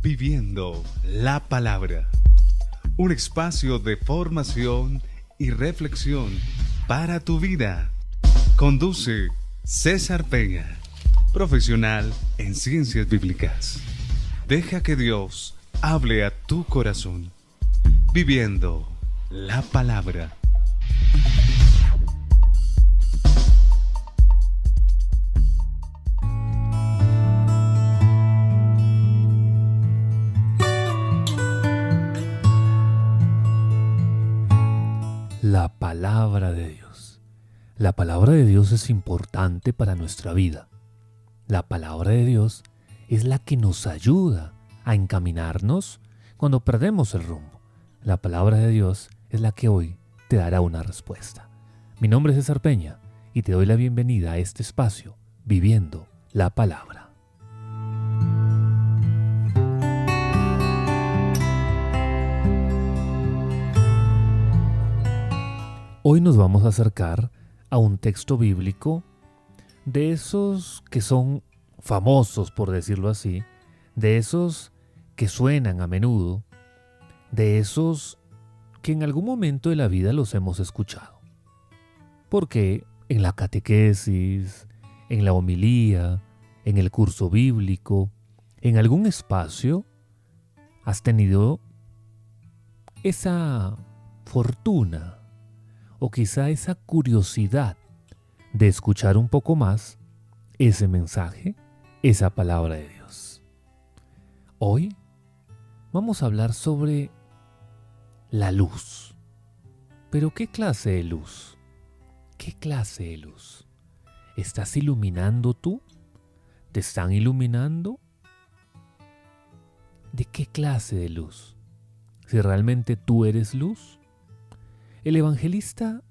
Viviendo la Palabra, un espacio de formación y reflexión para tu vida. Conduce César Peña, profesional en ciencias bíblicas. Deja que Dios hable a tu corazón. Viviendo la Palabra. La palabra de Dios. La palabra de Dios es importante para nuestra vida. La palabra de Dios es la que nos ayuda a encaminarnos cuando perdemos el rumbo. La palabra de Dios es la que hoy te dará una respuesta. Mi nombre es César Peña y te doy la bienvenida a este espacio, Viviendo la Palabra. Hoy nos vamos a acercar a un texto bíblico de esos que son famosos, por decirlo así, de esos que suenan a menudo, de esos que en algún momento de la vida los hemos escuchado. Porque en la catequesis, en la homilía, en el curso bíblico, en algún espacio, has tenido esa fortuna o quizá esa curiosidad de escuchar un poco más ese mensaje, esa palabra de Dios. Hoy vamos a hablar sobre la luz. ¿Pero qué clase de luz? ¿Qué clase de luz? ¿Estás iluminando tú? ¿Te están iluminando? ¿De qué clase de luz? Si realmente tú eres luz. El evangelista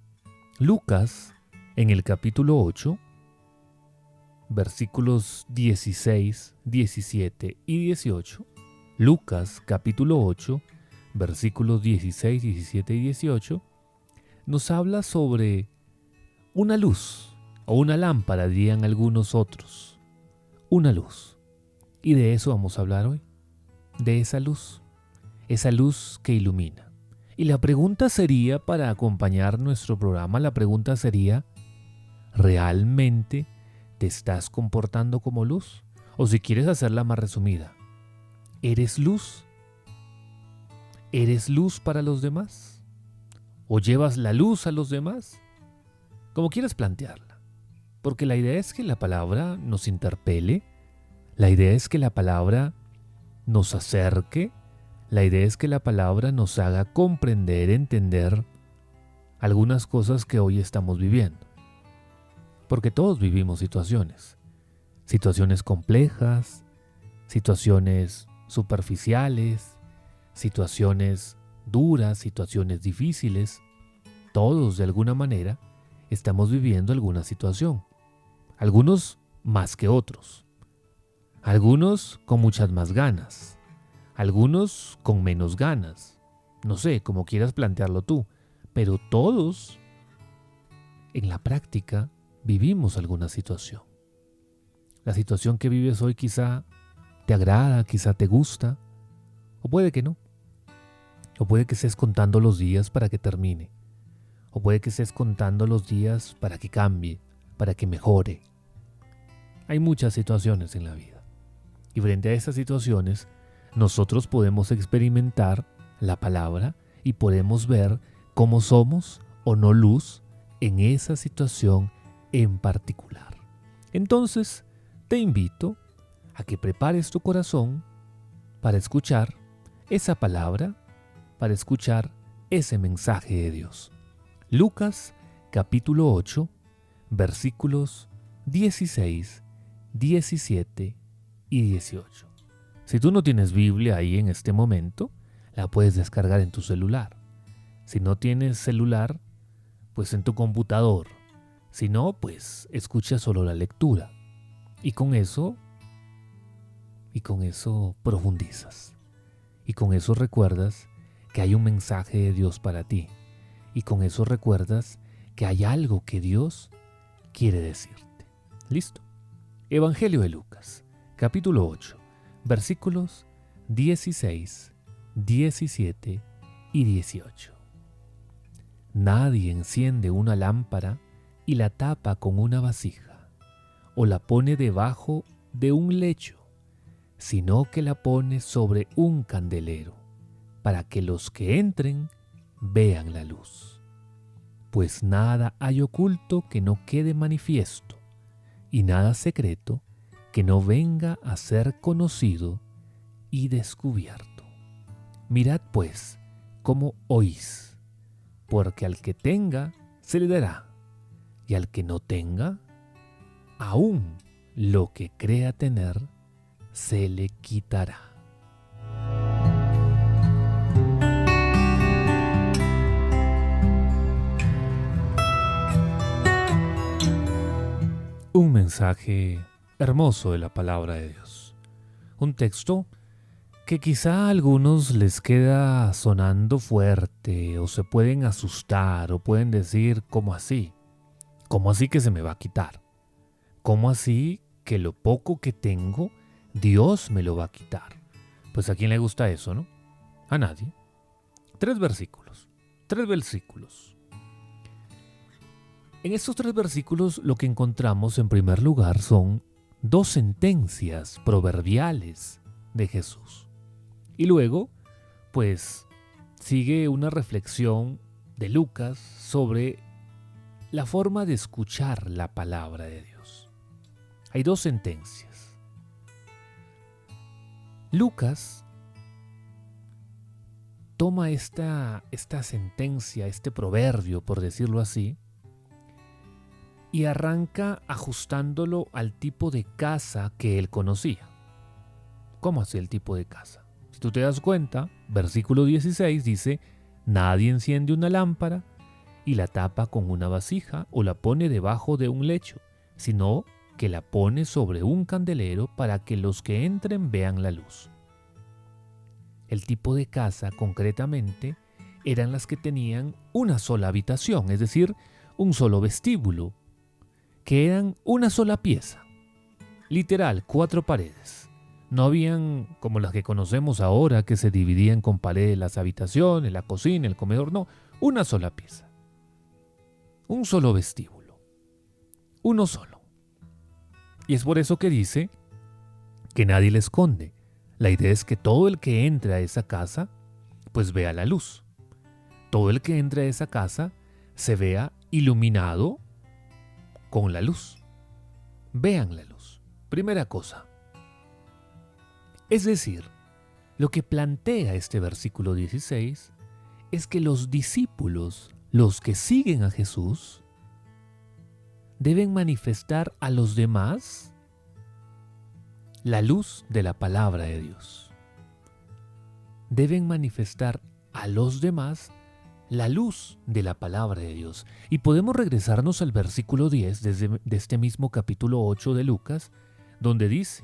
Lucas, en el capítulo 8, versículos 16, 17 y 18, Lucas capítulo 8, versículos 16, 17 y 18, nos habla sobre una luz, o una lámpara, dirían algunos otros. Una luz. Y de eso vamos a hablar hoy. De esa luz que ilumina. Y la pregunta sería, para acompañar nuestro programa, la pregunta sería, ¿realmente te estás comportando como luz? O si quieres hacerla más resumida, ¿eres luz? ¿Eres luz para los demás? ¿O llevas la luz a los demás? Como quieras plantearla. Porque la idea es que la palabra nos interpele, la idea es que la palabra nos acerque, la idea es que la palabra nos haga comprender, entender algunas cosas que hoy estamos viviendo. Porque todos vivimos situaciones complejas, situaciones superficiales, situaciones duras, situaciones difíciles. Todos, de alguna manera, estamos viviendo alguna situación. Algunos más que otros. Algunos con muchas más ganas. Algunos con menos ganas. No sé, como quieras plantearlo tú. Pero todos, en la práctica, vivimos alguna situación. La situación que vives hoy quizá te agrada, quizá te gusta, o puede que no. O puede que estés contando los días para que termine. O puede que estés contando los días para que cambie, para que mejore. Hay muchas situaciones en la vida. Y frente a esas situaciones, nosotros podemos experimentar la palabra y podemos ver cómo somos o no luz en esa situación en particular. Entonces, te invito a que prepares tu corazón para escuchar esa palabra, para escuchar ese mensaje de Dios. Lucas capítulo 8, versículos 16, 17 y 18. Si tú no tienes Biblia ahí en este momento, la puedes descargar en tu celular. Si no tienes celular, pues en tu computador. Si no, pues escucha solo la lectura. Y con eso profundizas. Y con eso recuerdas que hay un mensaje de Dios para ti. Y con eso recuerdas que hay algo que Dios quiere decirte. ¿Listo? Evangelio de Lucas, capítulo 8, versículos 16, 17 y 18. Nadie enciende una lámpara y la tapa con una vasija, o la pone debajo de un lecho, sino que la pone sobre un candelero, para que los que entren vean la luz. Pues nada hay oculto que no quede manifiesto, y nada secreto que no venga a ser conocido y descubierto. Mirad pues cómo oís, porque al que tenga se le dará, y al que no tenga, aún lo que crea tener se le quitará. Un mensaje hermoso de la palabra de Dios. Un texto que quizá a algunos les queda sonando fuerte, o se pueden asustar, o pueden decir, ¿cómo así? ¿Cómo así que se me va a quitar? ¿Cómo así que lo poco que tengo, Dios me lo va a quitar? Pues ¿a quién le gusta eso, no? A nadie. Tres versículos. En estos 3 versículos lo que encontramos en primer lugar son 2 sentencias proverbiales de Jesús. Y luego, pues, sigue una reflexión de Lucas sobre la forma de escuchar la palabra de Dios. Hay 2 sentencias. Lucas toma esta sentencia, este proverbio, por decirlo así, y arranca ajustándolo al tipo de casa que él conocía. ¿Cómo así el tipo de casa? Si tú te das cuenta, versículo 16 dice, nadie enciende una lámpara y la tapa con una vasija o la pone debajo de un lecho, sino que la pone sobre un candelero para que los que entren vean la luz. El tipo de casa, concretamente, eran las que tenían una sola habitación, es decir, un solo vestíbulo, que eran una sola pieza, literal, 4 paredes. No habían como las que conocemos ahora, que se dividían con paredes las habitaciones, la cocina, el comedor, no, una sola pieza. Un solo vestíbulo, uno solo. Y es por eso que dice que nadie le esconde. La idea es que todo el que entre a esa casa, pues vea la luz. Todo el que entre a esa casa se vea iluminado con la luz. Vean la luz. Primera cosa. Es decir, lo que plantea este versículo 16 es que los discípulos, los que siguen a Jesús, deben manifestar a los demás la luz de la palabra de Dios. Deben manifestar a los demás la luz de la palabra de Dios. Y podemos regresarnos al versículo 10 de este mismo capítulo 8 de Lucas, donde dice,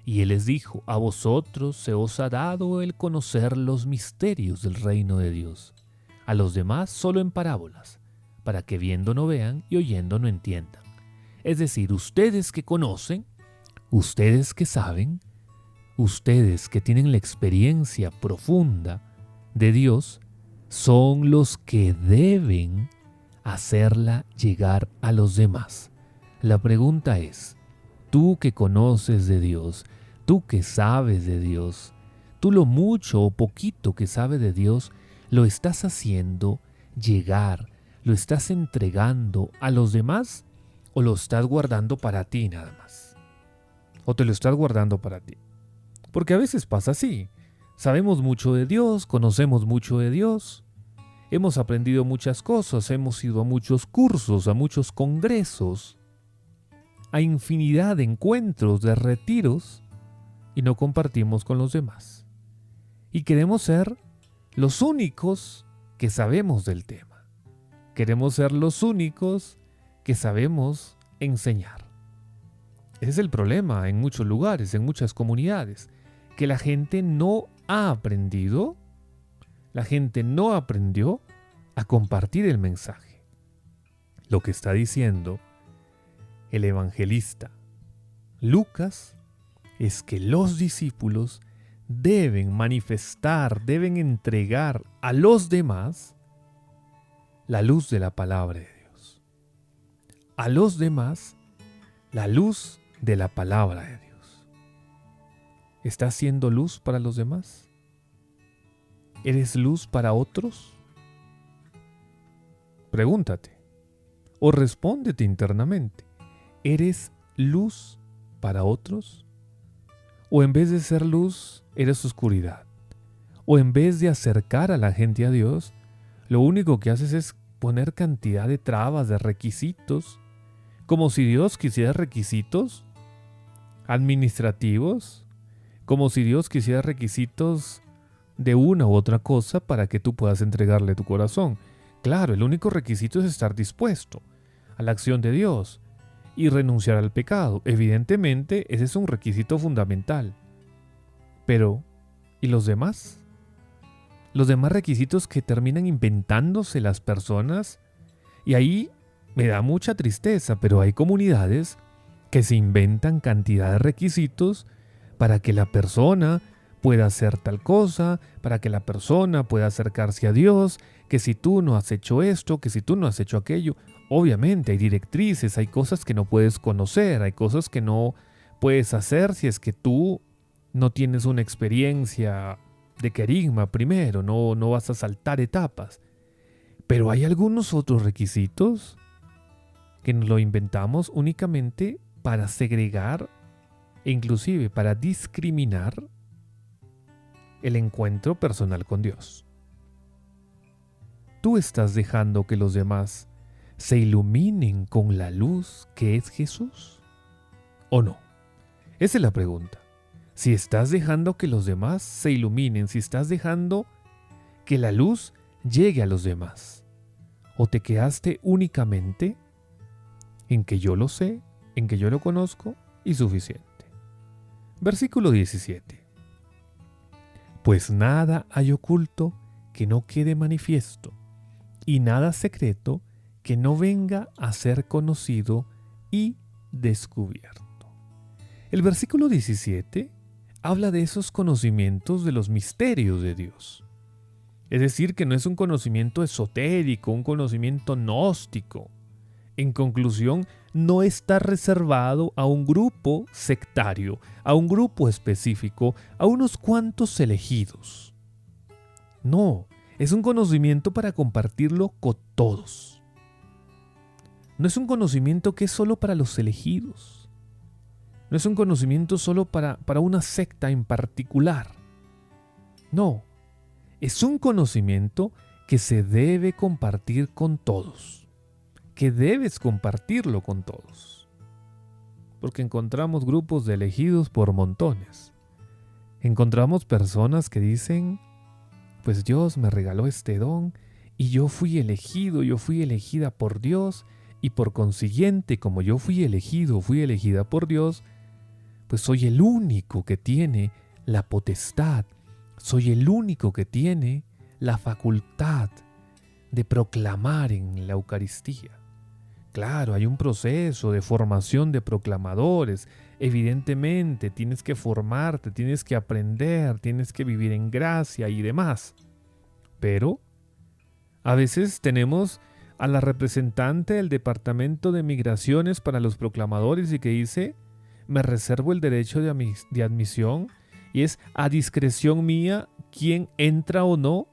y Él les dijo, a vosotros se os ha dado el conocer los misterios del reino de Dios, a los demás solo en parábolas, para que viendo no vean y oyendo no entiendan. Es decir, ustedes que conocen, ustedes que saben, ustedes que tienen la experiencia profunda de Dios, son los que deben hacerla llegar a los demás. La pregunta es, tú que conoces de Dios, tú que sabes de Dios, tú lo mucho o poquito que sabes de Dios, lo estás haciendo llegar, lo estás entregando a los demás o lo estás guardando para ti nada más. O te lo estás guardando para ti. Porque a veces pasa así. Sabemos mucho de Dios, conocemos mucho de Dios, hemos aprendido muchas cosas, hemos ido a muchos cursos, a muchos congresos, a infinidad de encuentros, de retiros, y no compartimos con los demás. Y queremos ser los únicos que sabemos del tema. Queremos ser los únicos que sabemos enseñar. Ese es el problema en muchos lugares, en muchas comunidades, que la gente no ha aprendido, la gente no aprendió a compartir el mensaje. Lo que está diciendo el evangelista Lucas es que los discípulos deben manifestar, deben entregar a los demás la luz de la palabra de Dios. A los demás la luz de la palabra de Dios. ¿Estás siendo luz para los demás? ¿Eres luz para otros? Pregúntate o respóndete internamente. ¿Eres luz para otros? ¿O en vez de ser luz, eres oscuridad? ¿O en vez de acercar a la gente a Dios, lo único que haces es poner cantidad de trabas, de requisitos, como si Dios quisiera requisitos administrativos, como si Dios quisiera requisitos de una u otra cosa para que tú puedas entregarle tu corazón? Claro, el único requisito es estar dispuesto a la acción de Dios y renunciar al pecado. Evidentemente, ese es un requisito fundamental. Pero, ¿y los demás? Los demás requisitos que terminan inventándose las personas. Y ahí me da mucha tristeza, pero hay comunidades que se inventan cantidad de requisitos para que la persona pueda hacer tal cosa, para que la persona pueda acercarse a Dios, que si tú no has hecho esto, que si tú no has hecho aquello. Obviamente hay directrices, hay cosas que no puedes conocer, hay cosas que no puedes hacer si es que tú no tienes una experiencia de querigma primero, no vas a saltar etapas. Pero hay algunos otros requisitos que nos lo inventamos únicamente para segregar e inclusive para discriminar el encuentro personal con Dios. ¿Tú estás dejando que los demás se iluminen con la luz que es Jesús? ¿O no? Esa es la pregunta. Si estás dejando que los demás se iluminen, si estás dejando que la luz llegue a los demás, o te quedaste únicamente en que yo lo sé, en que yo lo conozco y suficiente. Versículo 17. Pues nada hay oculto que no quede manifiesto, y nada secreto que no venga a ser conocido y descubierto. El versículo 17 habla de esos conocimientos de los misterios de Dios. Es decir, que no es un conocimiento esotérico, un conocimiento gnóstico. En conclusión, no está reservado a un grupo sectario, a un grupo específico, a unos cuantos elegidos. No, es un conocimiento para compartirlo con todos. No es un conocimiento que es solo para los elegidos. No es un conocimiento solo para una secta en particular. No, es un conocimiento que se debe compartir con todos. Que debes compartirlo con todos. Porque encontramos grupos de elegidos por montones. Encontramos personas que dicen, pues Dios me regaló este don y yo fui elegido, yo fui elegida por Dios y por consiguiente, como yo fui elegido, fui elegida por Dios, pues soy el único que tiene la potestad, soy el único que tiene la facultad de proclamar en la Eucaristía. Claro, hay un proceso de formación de proclamadores. Evidentemente, tienes que formarte, tienes que aprender, tienes que vivir en gracia y demás. Pero a veces tenemos a la representante del Departamento de Migraciones para los proclamadores y que dice, me reservo el derecho de admisión y es a discreción mía quién entra o no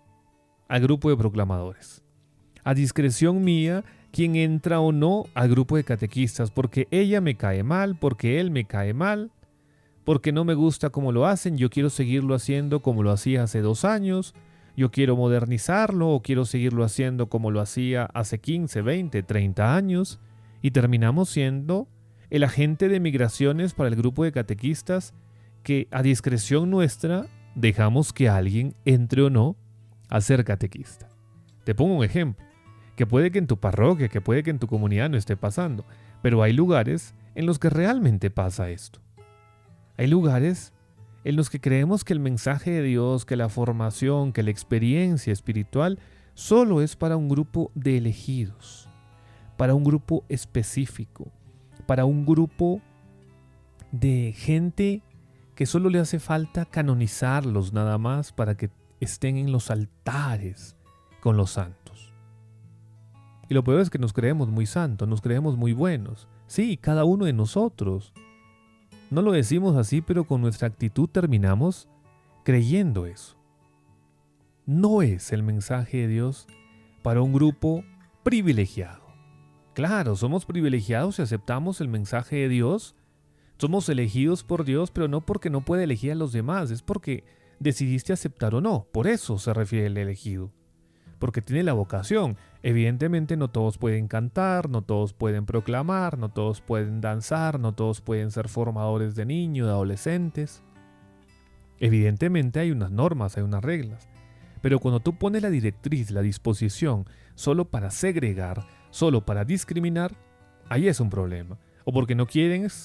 al grupo de proclamadores. A discreción mía quién entra o no al grupo de catequistas, porque ella me cae mal, porque él me cae mal, porque no me gusta cómo lo hacen, yo quiero seguirlo haciendo como lo hacía hace 2 años, yo quiero modernizarlo o quiero seguirlo haciendo como lo hacía hace 15, 20, 30 años, y terminamos siendo el agente de migraciones para el grupo de catequistas que a discreción nuestra dejamos que alguien entre o no a ser catequista. Te pongo un ejemplo, que puede que en tu parroquia, que puede que en tu comunidad no esté pasando, pero hay lugares en los que realmente pasa esto. Hay lugares en los que creemos que el mensaje de Dios, que la formación, que la experiencia espiritual solo es para un grupo de elegidos, para un grupo específico, para un grupo de gente que solo le hace falta canonizarlos nada más para que estén en los altares con los santos. Y lo peor es que nos creemos muy santos, nos creemos muy buenos. Sí, cada uno de nosotros. No lo decimos así, pero con nuestra actitud terminamos creyendo eso. No es el mensaje de Dios para un grupo privilegiado. Claro, somos privilegiados y aceptamos el mensaje de Dios. Somos elegidos por Dios, pero no porque no puede elegir a los demás, es porque decidiste aceptar o no. Por eso se refiere el elegido. Porque tiene la vocación. Evidentemente no todos pueden cantar, no todos pueden proclamar, no todos pueden danzar, no todos pueden ser formadores de niños, de adolescentes. Evidentemente hay unas normas, hay unas reglas. Pero cuando tú pones la directriz, la disposición, solo para segregar, solo para discriminar, ahí es un problema. O porque no quieres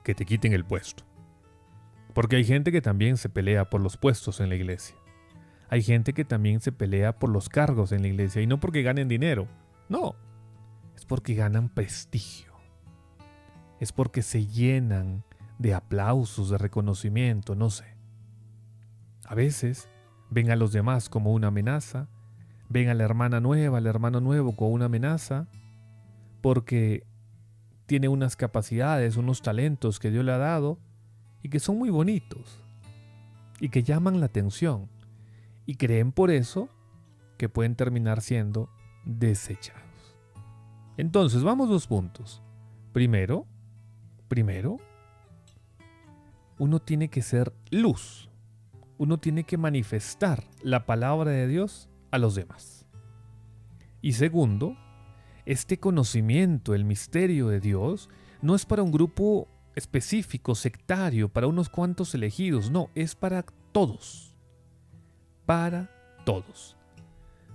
que te quiten el puesto. Porque hay gente que también se pelea por los puestos en la iglesia. Hay gente que también se pelea por los cargos en la iglesia. Y no porque ganen dinero. No. Es porque ganan prestigio. Es porque se llenan de aplausos, de reconocimiento, no sé. A veces ven a los demás como una amenaza. Ven a la hermana nueva, al hermano nuevo como una amenaza. Porque tiene unas capacidades, unos talentos que Dios le ha dado. Y que son muy bonitos, y que llaman la atención, y creen por eso que pueden terminar siendo desechados. Entonces, vamos 2 puntos. Primero, uno tiene que ser luz. Uno tiene que manifestar la palabra de Dios a los demás. Y segundo, este conocimiento, el misterio de Dios, no es para un grupo específico, sectario, para unos cuantos elegidos. No, es para todos. Para todos.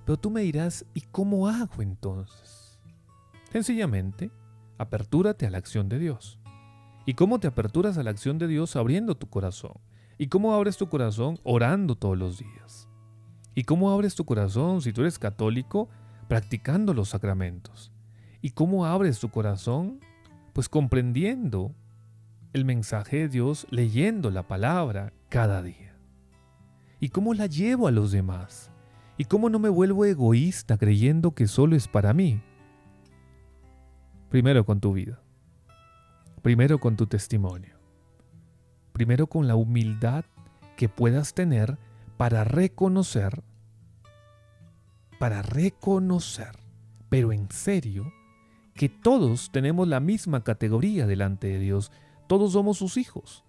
Pero tú me dirás, ¿y cómo hago entonces? Sencillamente, apertúrate a la acción de Dios. ¿Y cómo te aperturas a la acción de Dios? Abriendo tu corazón. ¿Y cómo abres tu corazón? Orando todos los días. ¿Y cómo abres tu corazón, si tú eres católico, practicando los sacramentos? ¿Y cómo abres tu corazón? Pues comprendiendo el mensaje de Dios, leyendo la palabra cada día. ¿Y cómo la llevo a los demás? ¿Y cómo no me vuelvo egoísta creyendo que solo es para mí? Primero con tu vida. Primero con tu testimonio. Primero con la humildad que puedas tener para reconocer, pero en serio, que todos tenemos la misma categoría delante de Dios. Todos somos sus hijos.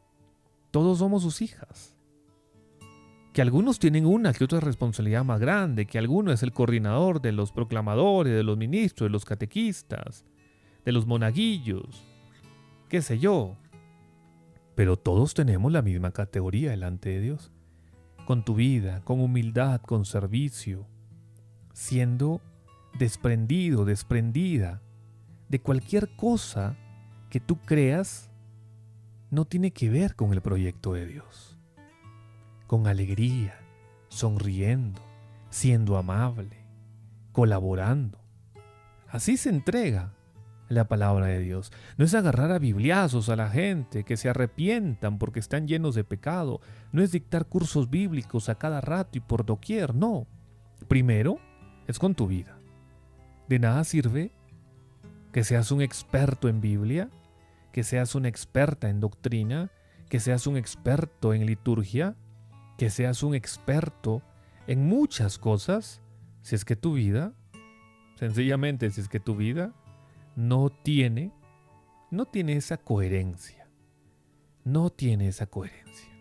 Todos somos sus hijas. Que algunos tienen una que otra responsabilidad más grande, que alguno es el coordinador de los proclamadores, de los ministros, de los catequistas, de los monaguillos, qué sé yo. Pero todos tenemos la misma categoría delante de Dios. Con tu vida, con humildad, con servicio, siendo desprendido, desprendida de cualquier cosa que tú creas no tiene que ver con el proyecto de Dios. Con alegría, sonriendo, siendo amable, colaborando. Así se entrega la palabra de Dios. No es agarrar a bibliazos a la gente que se arrepientan porque están llenos de pecado. No es dictar cursos bíblicos a cada rato y por doquier, no. Primero es con tu vida. De nada sirve que seas un experto en Biblia, que seas una experta en doctrina, que seas un experto en liturgia, que seas un experto en muchas cosas, si es que tu vida, sencillamente si es que tu vida no tiene esa coherencia. No tiene esa coherencia.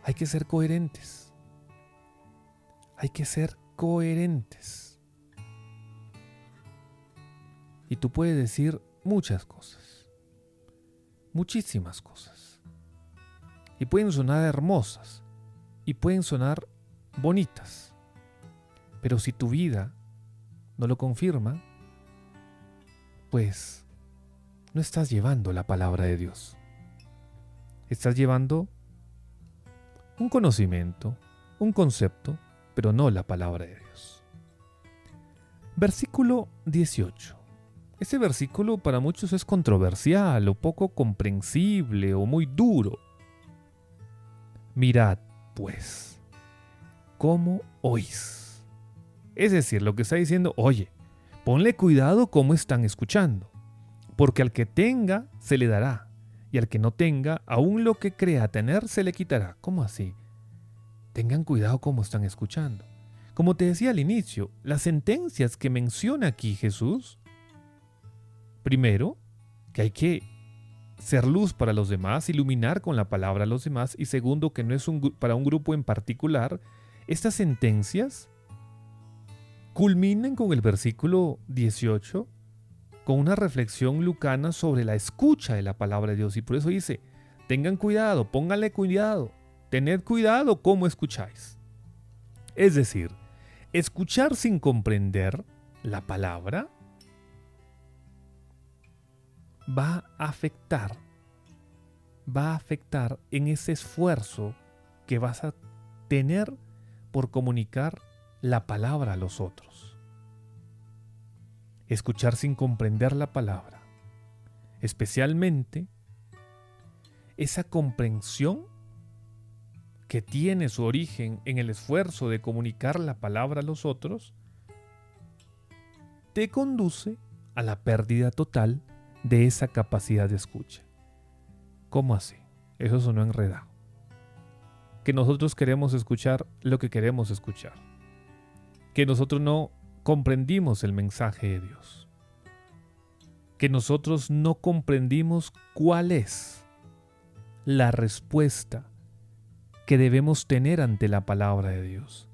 Hay que ser coherentes. Hay que ser coherentes. Y tú puedes decir muchas cosas. Muchísimas cosas. Y pueden sonar hermosas. Y pueden sonar bonitas. Pero si tu vida no lo confirma, pues no estás llevando la palabra de Dios. Estás llevando un conocimiento, un concepto, pero no la palabra de Dios. Versículo 18. ese versículo para muchos es controversial o poco comprensible o muy duro. Mirad, pues, cómo oís. Es decir, lo que está diciendo, oye, ponle cuidado cómo están escuchando, porque al que tenga se le dará, y al que no tenga, aún lo que crea tener se le quitará. ¿Cómo así? Tengan cuidado cómo están escuchando. Como te decía al inicio, las sentencias que menciona aquí Jesús, primero, que hay que ser luz para los demás, iluminar con la palabra a los demás, y segundo, que no es para un grupo en particular. Estas sentencias culminan con el versículo 18, con una reflexión lucana sobre la escucha de la palabra de Dios, y por eso dice, tengan cuidado, pónganle cuidado, tened cuidado cómo escucháis. Es decir, escuchar sin comprender la palabra va a afectar en ese esfuerzo que vas a tener por comunicar la palabra a los otros. Escuchar sin comprender la palabra, especialmente esa comprensión que tiene su origen en el esfuerzo de comunicar la palabra a los otros, te conduce a la pérdida total de esa capacidad de escucha. ¿Cómo así? Eso sonó enredado. Que nosotros queremos escuchar lo que queremos escuchar. Que nosotros no comprendimos el mensaje de Dios. Que nosotros no comprendimos cuál es la respuesta que debemos tener ante la palabra de Dios.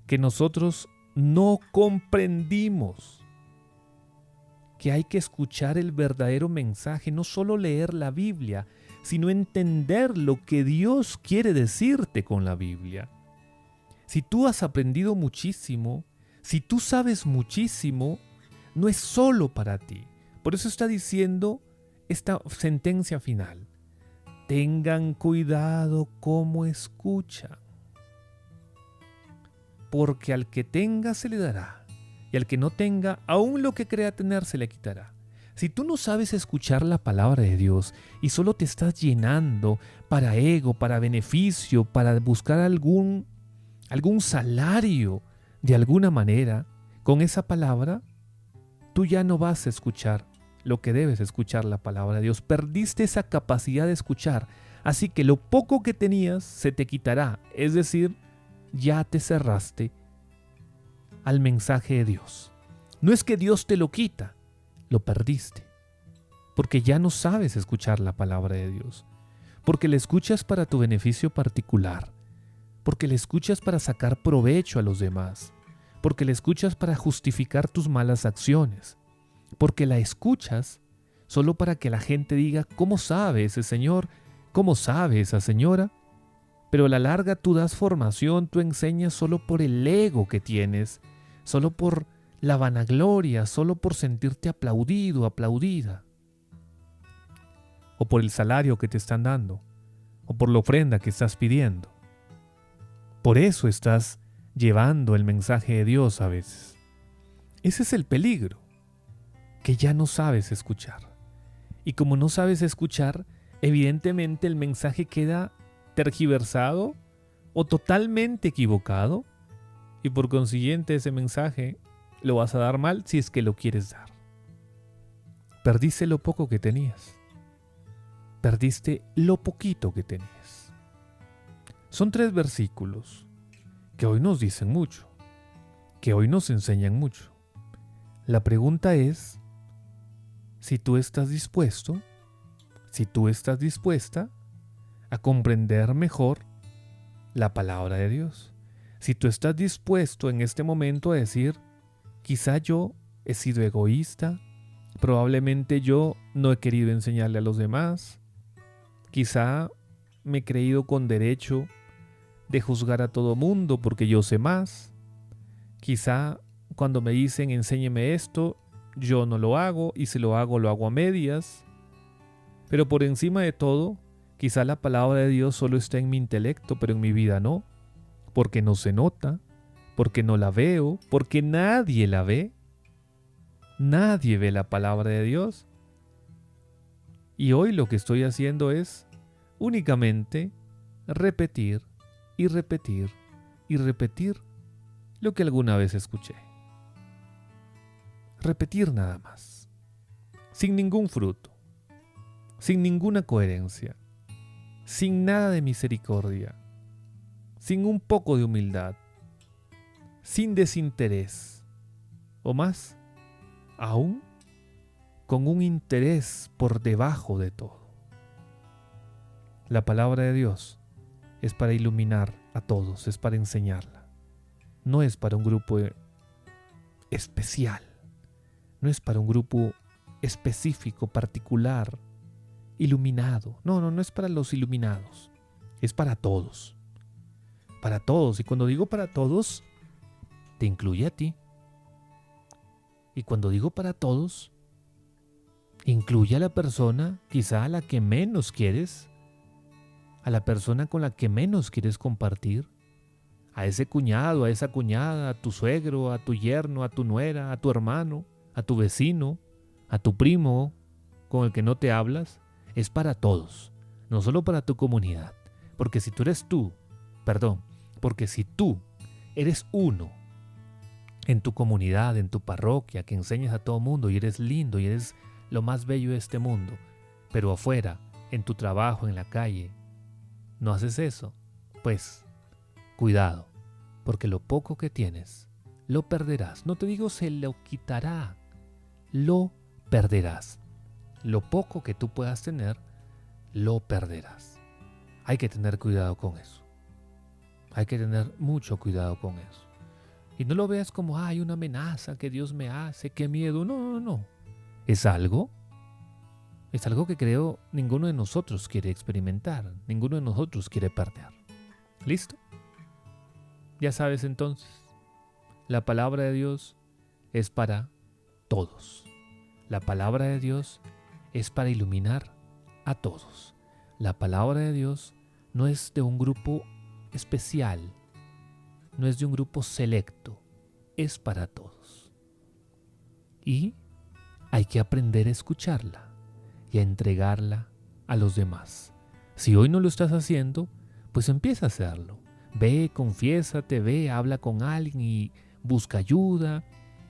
Que nosotros no comprendimos que hay que escuchar el verdadero mensaje, no solo leer la Biblia, sino entender lo que Dios quiere decirte con la Biblia. Si tú has aprendido muchísimo, si tú sabes muchísimo, no es solo para ti. Por eso está diciendo esta sentencia final. Tengan cuidado cómo escuchan, porque al que tenga se le dará, y al que no tenga, aún lo que crea tener se le quitará. Si tú no sabes escuchar la palabra de Dios y solo te estás llenando para ego, para beneficio, para buscar algún salario de alguna manera, con esa palabra, tú ya no vas a escuchar lo que debes escuchar la palabra de Dios. Perdiste esa capacidad de escuchar, así que lo poco que tenías se te quitará, es decir, ya te cerraste al mensaje de Dios. No es que Dios te lo quita, lo perdiste, porque ya no sabes escuchar la palabra de Dios, porque la escuchas para tu beneficio particular, porque la escuchas para sacar provecho a los demás, porque la escuchas para justificar tus malas acciones, porque la escuchas solo para que la gente diga, ¿cómo sabe ese señor? ¿Cómo sabe esa señora? Pero a la larga tú das formación, tú enseñas solo por el ego que tienes, solo por la vanagloria, solo por sentirte aplaudido, aplaudida, o por el salario que te están dando, o por la ofrenda que estás pidiendo. Por eso estás llevando el mensaje de Dios a veces. Ese es el peligro, que ya no sabes escuchar. Y como no sabes escuchar, evidentemente el mensaje queda tergiversado o totalmente equivocado, y por consiguiente ese mensaje lo vas a dar mal si es que lo quieres dar. Perdiste lo poco que tenías. Perdiste lo poquito que tenías. Son 3 versículos que hoy nos dicen mucho, que hoy nos enseñan mucho. La pregunta es si tú estás dispuesto, si tú estás dispuesta a comprender mejor la palabra de Dios. Si tú estás dispuesto en este momento a decir, quizá yo he sido egoísta, probablemente yo no he querido enseñarle a los demás, quizá me he creído con derecho de juzgar a todo mundo porque yo sé más, quizá cuando me dicen enséñeme esto, yo no lo hago y si lo hago a medias, pero por encima de todo, quizá la palabra de Dios solo está en mi intelecto, pero en mi vida no, porque no se nota, porque no la veo, porque nadie la ve. Nadie ve la palabra de Dios. Y hoy lo que estoy haciendo es únicamente repetir y repetir y repetir lo que alguna vez escuché. Repetir nada más, sin ningún fruto, sin ninguna coherencia, sin nada de misericordia, sin un poco de humildad, sin desinterés, o más, aún con un interés por debajo de todo. La palabra de Dios es para iluminar a todos, es para enseñarla. No es para un grupo especial, no es para un grupo específico, particular, iluminado. No es para los iluminados, es para todos. Para todos, y cuando digo para todos, te incluye a ti. Y cuando digo para todos, incluye a la persona quizá a la que menos quieres, a la persona con la que menos quieres compartir, a ese cuñado, a esa cuñada, a tu suegro, a tu yerno, a tu nuera, a tu hermano, a tu vecino, a tu primo con el que no te hablas. Es para todos, no solo para tu comunidad, porque si tú eres uno en tu comunidad, en tu parroquia, que enseñas a todo mundo y eres lindo y eres lo más bello de este mundo, pero afuera, en tu trabajo, en la calle, no haces eso, pues cuidado, porque lo poco que tienes lo perderás. No te digo se lo quitará, lo perderás. Lo poco que tú puedas tener, lo perderás. Hay que tener cuidado con eso. Hay que tener mucho cuidado con eso. Y no lo veas como, hay una amenaza que Dios me hace, qué miedo. No. Es algo que creo ninguno de nosotros quiere experimentar, ninguno de nosotros quiere perder. ¿Listo? Ya sabes entonces, la palabra de Dios es para todos. La palabra de Dios es para iluminar a todos. La palabra de Dios no es de un grupo especial, no es de un grupo selecto, es para todos. Y hay que aprender a escucharla y a entregarla a los demás. Si hoy no lo estás haciendo, pues empieza a hacerlo. Ve, confiésate, ve, habla con alguien y busca ayuda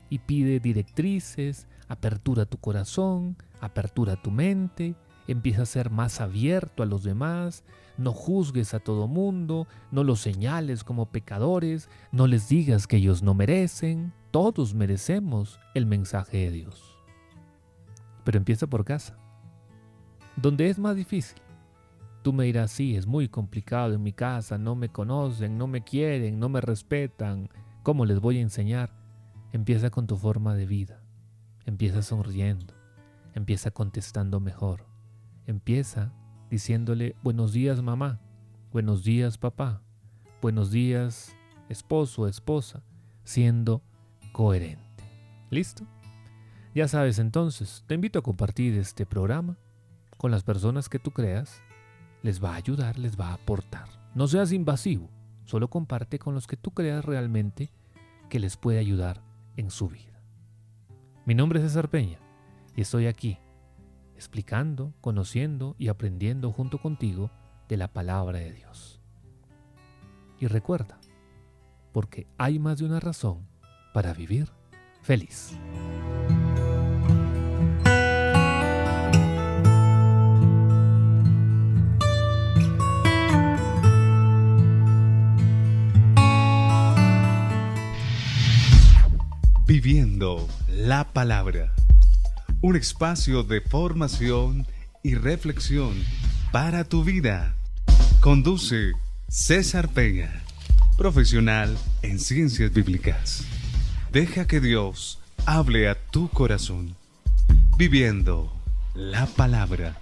y pide directrices, apertura tu corazón, apertura tu mente, empieza a ser más abierto a los demás, no juzgues a todo mundo, no los señales como pecadores, no les digas que ellos no merecen, todos merecemos el mensaje de Dios. Pero empieza por casa, donde es más difícil. Tú me dirás, sí, es muy complicado en mi casa, no me conocen, no me quieren, no me respetan, ¿cómo les voy a enseñar? Empieza con tu forma de vida, empieza sonriendo, empieza contestando mejor, empieza diciéndole buenos días mamá, buenos días papá, buenos días esposo, esposa, siendo coherente. ¿Listo? Ya sabes entonces, te invito a compartir este programa con las personas que tú creas, les va a ayudar, les va a aportar. No seas invasivo, solo comparte con los que tú creas realmente que les puede ayudar en su vida. Mi nombre es César Peña y estoy aquí explicando, conociendo y aprendiendo junto contigo de la palabra de Dios. Y recuerda, porque hay más de una razón para vivir feliz. Viviendo la palabra. Un espacio de formación y reflexión para tu vida. Conduce César Peña, profesional en ciencias bíblicas. Deja que Dios hable a tu corazón. Viviendo la palabra.